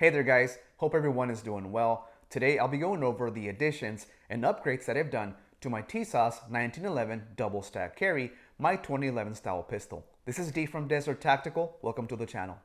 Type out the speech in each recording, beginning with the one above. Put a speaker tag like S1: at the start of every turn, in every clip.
S1: Hey there guys, hope everyone is doing well. Today I'll be going over the additions and upgrades that I've done to my Tisas 1911 double stack carry, my 2011 style pistol. This is D from DS Tactical, welcome to the channel.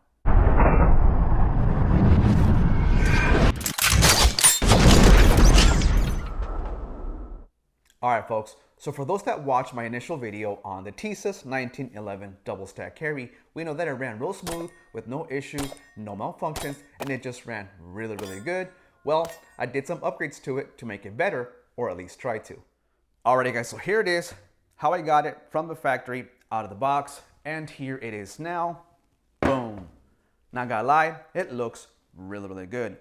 S1: Alright folks, so for those that watched my initial video on the Tisas 1911 double stack carry, we know that it ran real smooth with no issues, no malfunctions, and it just ran really good. Well, I did some upgrades to it to make it better, or at least try to. Alrighty guys, so here it is, how I got it from the factory out of the box, and here it is now. Boom. Not gonna lie, it looks really good.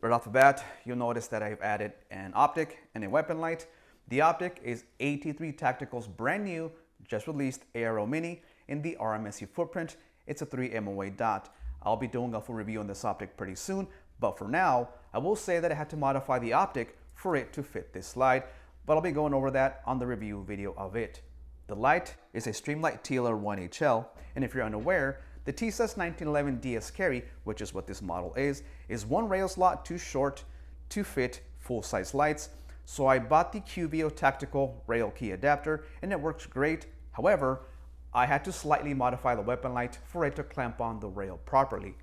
S1: Right off the bat, you'll notice that I've added an optic and a weapon light. The optic is QVO Tactical's brand new, just released ARO Mini in the RMSE footprint. It's a 3 MOA dot. I'll be doing a full review on this optic pretty soon, but for now, I will say that I had to modify the optic for it to fit this slide, but I'll be going over that on the review video of it. The light is a Streamlight TLR1-HL, and if you're unaware, the Tisas 1911 DS Carry, which is what this model is one rail slot too short to fit full-size lights. So I bought the QVO Tactical rail key adapter and it works great. However, I had to slightly modify the weapon light for it to clamp on the rail properly.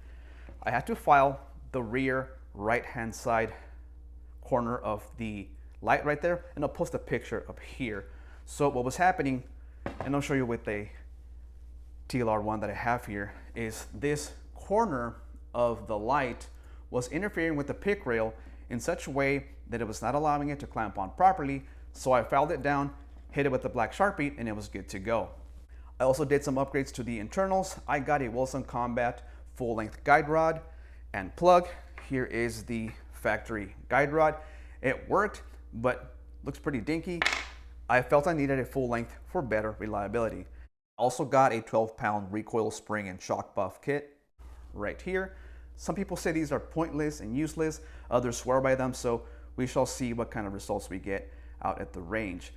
S1: I had to file the rear right-hand side corner of the light right there, and I'll post a picture up here. So what was happening, and I'll show you with the TLR1 that I have here, is this corner of the light was interfering with the pick rail in such a way that it was not allowing it to clamp on properly. So I filed it down, hit it with the black Sharpie, and it was good to go. I also did some upgrades to the internals. I got a Wilson Combat full-length guide rod and plug. Here is the factory guide rod. It worked, but looks pretty dinky. I felt I needed a full length for better reliability. Also got a 12-pound recoil spring and Shok Buf kit right here. Some people say these are pointless and useless, others swear by them, so we shall see what kind of results we get out at the range.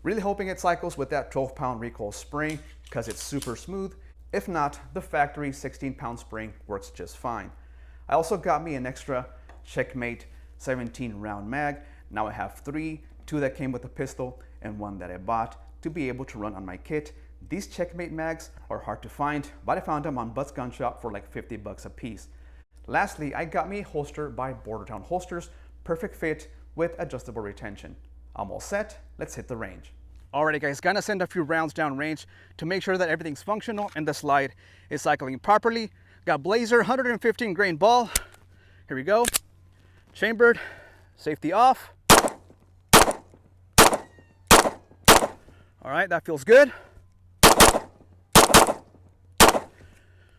S1: Really hoping it cycles with that 12-pound recoil spring because it's super smooth. If not, the factory 16-pound spring works just fine. I also got me an extra Checkmate 17-round mag. Now I have three, two that came with the pistol and one that I bought to be able to run on my kit. These Checkmate mags are hard to find, but I found them on Butts Gun Shop for like 50 bucks a piece. Lastly, I got me a holster by Bordertown Holsters, perfect fit with adjustable retention. I'm all set, let's hit the range. Alrighty guys, gonna send a few rounds down range to make sure that everything's functional and the slide is cycling properly. Got Blazer 115 grain ball, here we go. Chambered, safety off. Alright, that feels good.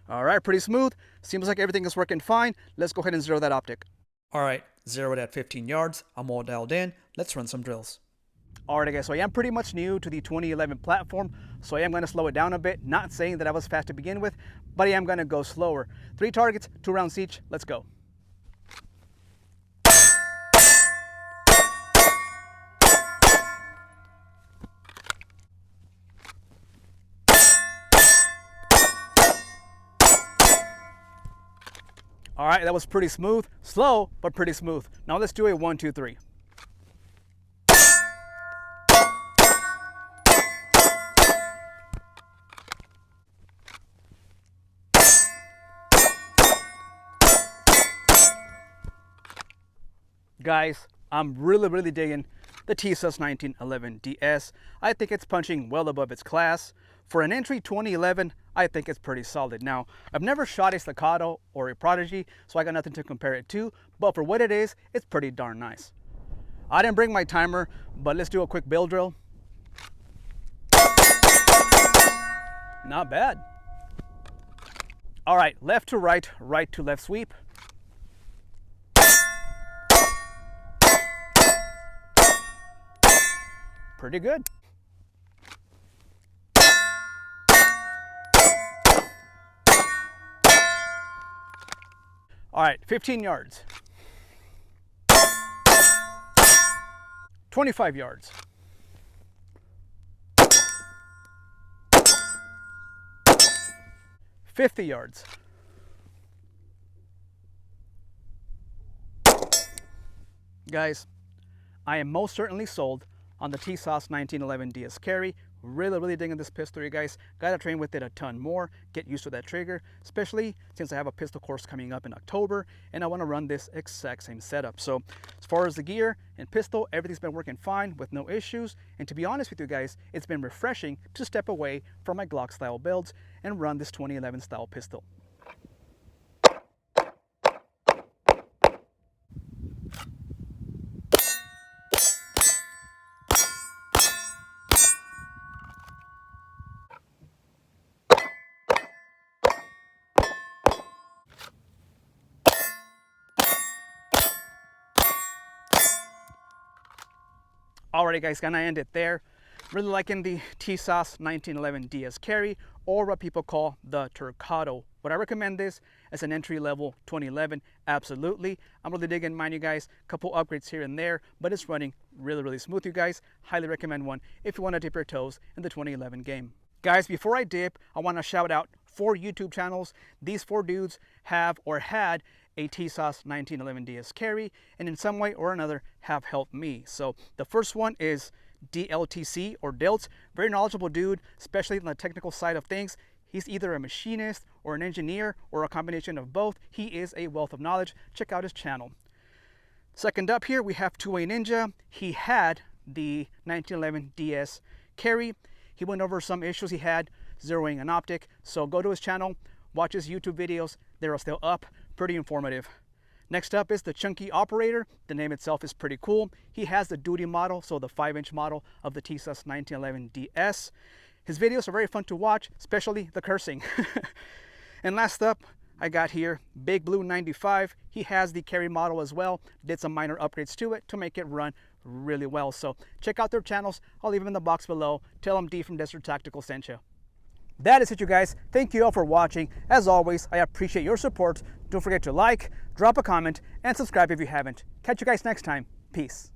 S1: Alright, pretty smooth. Seems like everything is working fine. Let's go ahead and zero that optic. Alright, zeroed at 15 yards. I'm all dialed in. Let's run some drills. Alright guys, so I am pretty much new to the 2011 platform, so I am going to slow it down a bit. Not saying that I was fast to begin with, but I am going to go slower. 3 targets, 2 rounds each. Let's go. All right, that was pretty smooth. Slow, but pretty smooth. Now let's do a 1, 2, 3. Guys, I'm really digging the Tisas 1911 DS. I think it's punching well above its class. For an entry 2011, I think it's pretty solid. Now, I've never shot a Staccato or a Prodigy, so I got nothing to compare it to, but for what it is, it's pretty darn nice. I didn't bring my timer, but let's do a quick build drill. Not bad. All right, left to right, right to left sweep. Pretty good. All right, 15 yards. 25 yards. 50 yards.
S2: Guys, I am most certainly sold on the Tisas 1911 DS Carry. Really digging this pistol, you guys. Gotta train with it a ton more, get used to that trigger, especially since I have a pistol course coming up in October and I want to run this exact same setup. So as far as the gear and pistol, everything's been working fine with no issues. And to be honest with you guys, it's been refreshing to step away from my Glock style builds and run this 2011 style pistol. Alrighty guys, gonna end it there. Really liking the Tisas 1911 DS Carry, or what people call the Turcado. Would I recommend this as an entry-level 2011? Absolutely. I'm really digging mine, you guys. Couple upgrades here and there, but it's running really smooth, you guys. Highly recommend one if you want to dip your toes in the 2011 game. Guys, before I dip, I want to shout out 4 YouTube channels. These 4 dudes have or had a Tisas 1911 DS Carry, and in some way or another have helped me. So the first one is DLTZ or DLTZ. Very knowledgeable dude, especially on the technical side of things. He's either a machinist or an engineer or a combination of both. He is a wealth of knowledge. Check out his channel. Second up here, we have Two-Way Ninja. He had the 1911 DS Carry. He went over some issues he had zeroing an optic. So go to his channel, watch his YouTube videos. They're still up. Pretty informative. Next up is the Chunky Operator. The name itself is pretty cool. He has the duty model, so the 5-inch model of the Tisas 1911 DS. His videos are very fun to watch, especially the cursing. And last up, I got here Big Blue 95. He has the carry model as well. Did some minor upgrades to it to make it run really well. So check out their channels. I'll leave them in the box below. Tell them D from Desert Tactical sent you. That is it, you guys. Thank you all for watching. As always, I appreciate your support. Don't forget to like, drop a comment, and subscribe if you haven't. Catch you guys next time. Peace.